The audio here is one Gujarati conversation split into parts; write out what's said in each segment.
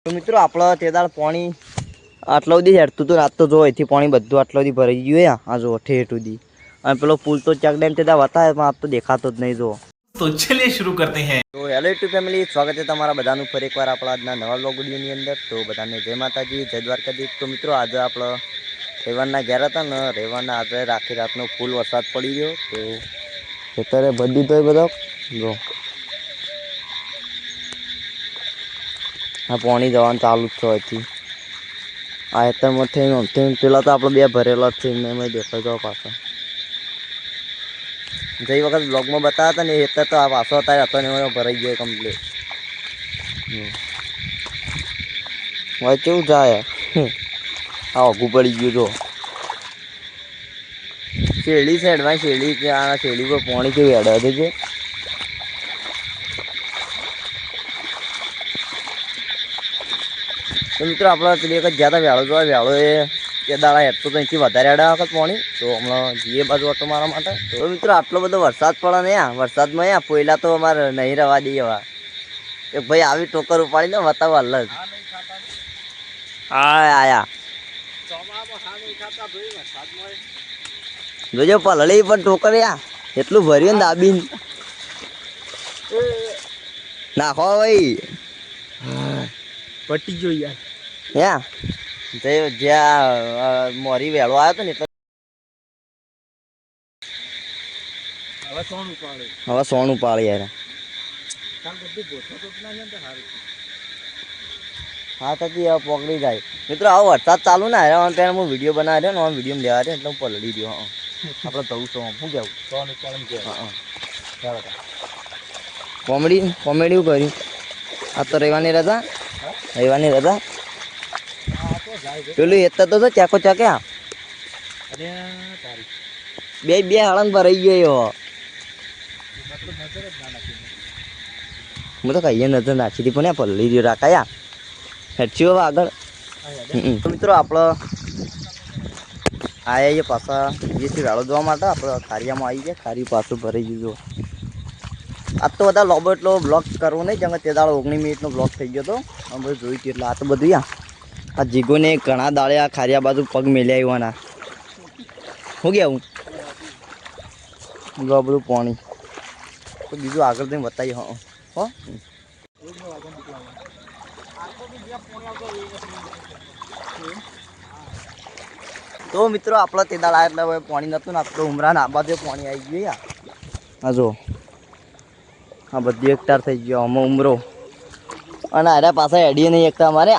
તો મિત્રો આપણે તે દાળ પાણી આટલા સુધી હેડતું હતું. રાત તો જો અહીંથી પાણી બધું આટલા સુધી ભરાઈ ગયું. આ જો ઠેઠ સુધી. અને પેલો પુલ તો ચેક ડેમ તે બતાવે પણ આ તો દેખાતો જ નહીં. જો તો ચલિए शुरू करते हैं. તો હેલો યુટ્યુબ ફેમિલી, સ્વાગત છે તમારા બધાનું ફરી એકવાર આપણા આજના નવા વ્લોગ વિડીયોની અંદર. તો બધાને જય માતાજી, જય દ્વારકાધીશ. તો મિત્રો આજે આપણે રેવાનના ઘેર હતા ને, રેવાનના આજે આખી રાતનો ફૂલ વરસાદ પડી ગયો. તો અત્યારે બધી તો બધો જો આ પાણી જવાનું ચાલુ જ છે અહીંથી. આ હેતરમાં થઈને પેલા તો આપણે બે ભરેલા જ છે એમાં દેખાઈ જાવ પાછા. જઈ વખત બ્લોગમાં બતાવ્યા હતા ને એ હેતર તો આ પાછો અત્યારે હતો ને એમાં ભરાઈ ગયો કમ્પ્લીટ. હવે કેવું જાય આ ઓઘું પડી ગયું. જો શેરડી છે એડવાન્સ શેરડી, આ શેરડી પર પાણી કેવું હેડે છે. તો મિત્રો આપણે પેલી વખત જ્યાં હતા વેળો જોવા, વેળો એ દાડા હેઠતો તો અહીંથી વધારે હેડા વખત પાણી. તો હમણાં જઈએ બાજુ ઓટો મારવા માટે. તો મિત્રો આટલો બધો વરસાદ પડે ને આ વરસાદમાં પહેલાં તો અમારે નહીં રવા દઈએ. એવા એક ભાઈ આવી ટોકર ઉપાડીને બતાવો અલગ. હા આયા જોજો પલળી પણ ટોકર એટલું ભર્યું ને દાબીને નાખો ભાઈ. પટી ગયો યાર. જ્યાં મોરી વેળો આવ્યો હતો ને એટલે હવે સોનું પાડે યાર. હા થતી હવે પકડી જાય. મિત્રો આવો વરસાદ ચાલુ ના આવ્યો ત્યારે હું વિડીયો બનાવી રહ્યો ને વિડીયો લેવા રહ્યો એટલે હું પલળી રહ્યો. આપણે જવું છો શું કેવું કોમેડી કર્યું. આ તો રહેવાની રજા પેલું એ તો ચાકો ચાક્યા બે હળંગ ભરાઈ ગયો. હું તો કહીએ નજર નાખી હતી પણ પલળી રહ્યો રાખાયા હેઠી હવે આગળ. મિત્રો આપણે આયા પાછા જઈએ છીએ વેળો જોવા માટે. આપણે ખારિયામાં આવી ગયા, ખારી પાછું ભરાઈ ગયું. આ તો બધા લોબો એટલો બ્લોગ કરવો નહીં જેમ તે દાડો 19 મિનિટનો બ્લોગ થઈ ગયો હતો. અમે બધું જોયું હતું એટલે આ તો બધું આ જીગોને ઘણા દાડે આ ખારિયા બાજુ પગ મેલ્યા આવવાના. શું કેવું બધું પાણી તો બીજું આગળ જઈને બતાવીએ. હો તો મિત્રો આપણે તે દાડા એટલે હવે પાણી નહોતું ને આપણે ઉમરાન આ બાજુ પાણી આવી ગયું. હા જો આ બધી એકટાર થઈ ગયો અમે ઉમરો અને અરે પાછા હેડીએ નહીં એકતા અમારે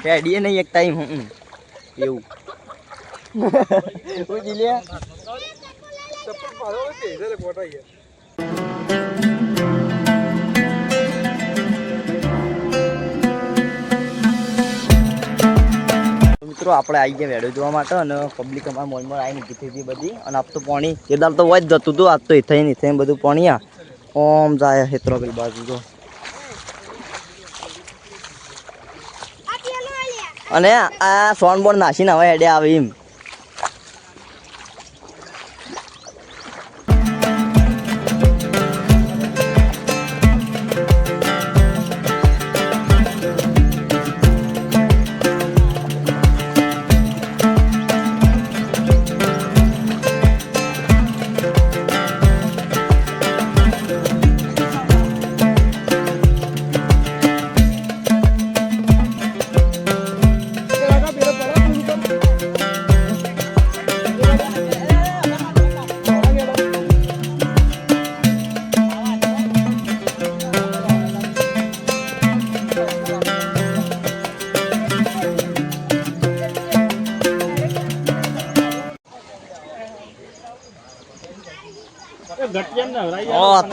હેડીએ નહીં એકતા એવું મિત્રો આપણે આવી ગયા વેડો જોવા માટે અને પબ્લિક અમારા મોલમાં આવીને ઊભી થઈ હતી બધી. અને આપ તો પાણી એ દાલ તો હોય જ જતું હતું. આજ તો થઈ બધું પાણી ઓમ જાય હેતરો પેલી બાજુ જો. અને આ સોન બોન નાસીને હવે હેડે આવે એમ.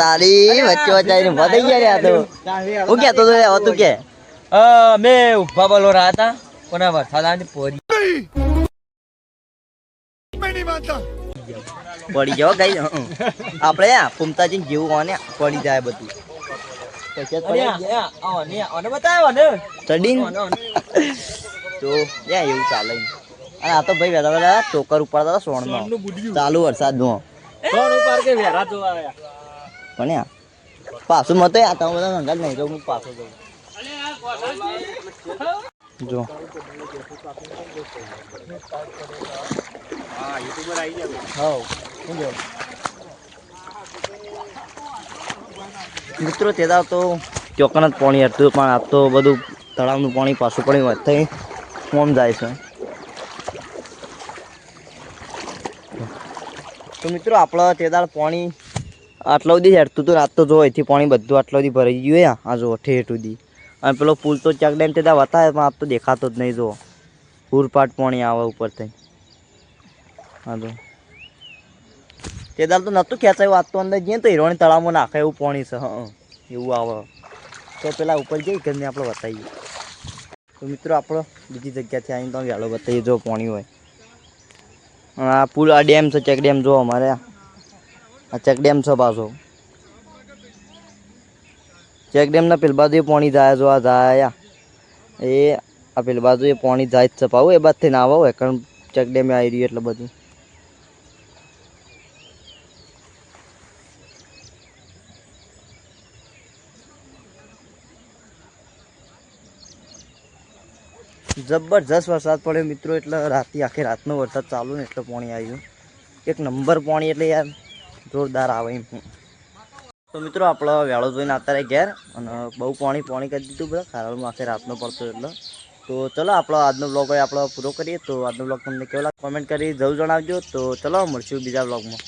તારી વચ્ચે વચ્ચે વધી ગયા તો હું કેતો તો તું કે મેં ઉભા બોલો રહ્યા હતા પણ વરસાદ પોરી પડી જાવ ગઈ. આપણે પુમતાજી જેવું હોય પડી જાય બધું. તો એવું ચાલે. અને આ તો ભાઈ વેલા વેલા ટોકર ઉપાડતા હતા સોણમાં ચાલુ વરસાદ નો. પણ પાછું મતે આ તમે બધા અંગાજ નહીં તો હું પાછો જઉં જો મિત્રો તે દાવ તો ચોકન જ પાણી હતું પણ આ તો બધું તળાવનું પાણી પાછું પાણી વધતા મોમ જાય છે. તો મિત્રો આપણે તે દાળ પાણી આટલા સુધી હેઠતું હતું રાત તો જો અહીંથી પાણી બધું આટલા સુધી ભરાઈ ગયું આ જો ઠેઠ સુધી અને પેલો પુલ તો ચેક ડેમ તે વતાવે પણ આ તો દેખાતો જ નહીં જો પૂરપાટ પાણી આવે ઉપરથી. હા તો તે દાળ તો નહોતું ખેંચાયું વાત તો અંદર જઈએ તો હિરોણી તળાવમાં નાખે એવું પાણી છે. હા એવું આવે તો પેલા ઉપર જઈ કરીને આપણે બતાવીએ. તો મિત્રો આપણે બીજી જગ્યાથી આવીને તો વહેલો બતાવીએ જો પાણી હોય. આ પુલ આ ડેમ છે ચેક ડેમ જો અમારે આ ચેક ડેમ છે પાછો ચેક ડેમના પેલ બાજુ એ પાણી જાય જો આ જાય એ આ પેલ બાજુ એ પાણી જાય જ છે પાવું એ બાદથી ના આવે કારણ ચેક ડેમે આવી રહ્યું એટલે બધું. જબરજસ્ત વરસાદ પડ્યો મિત્રો એટલે રાતે આખી રાતનો વરસાદ ચાલુ ને એટલે પાણી આવ્યું એક નંબર પાણી એટલે યાર જોરદાર આવે એમ. તો મિત્રો આપણે વેળો જોઈને અત્યારે ઘેર અને બહુ પાણી કરી દીધું બધા ખારામાં આખી રાતનો પડતો એટલે. તો ચલો આપણો આજનો બ્લોગ હોય આપણે પૂરો કરીએ. તો આજનો બ્લોગ તમને કેવો લાગે કોમેન્ટ કરી જરૂર જણાવજો. તો ચલો મળશું બીજા બ્લોગમાં.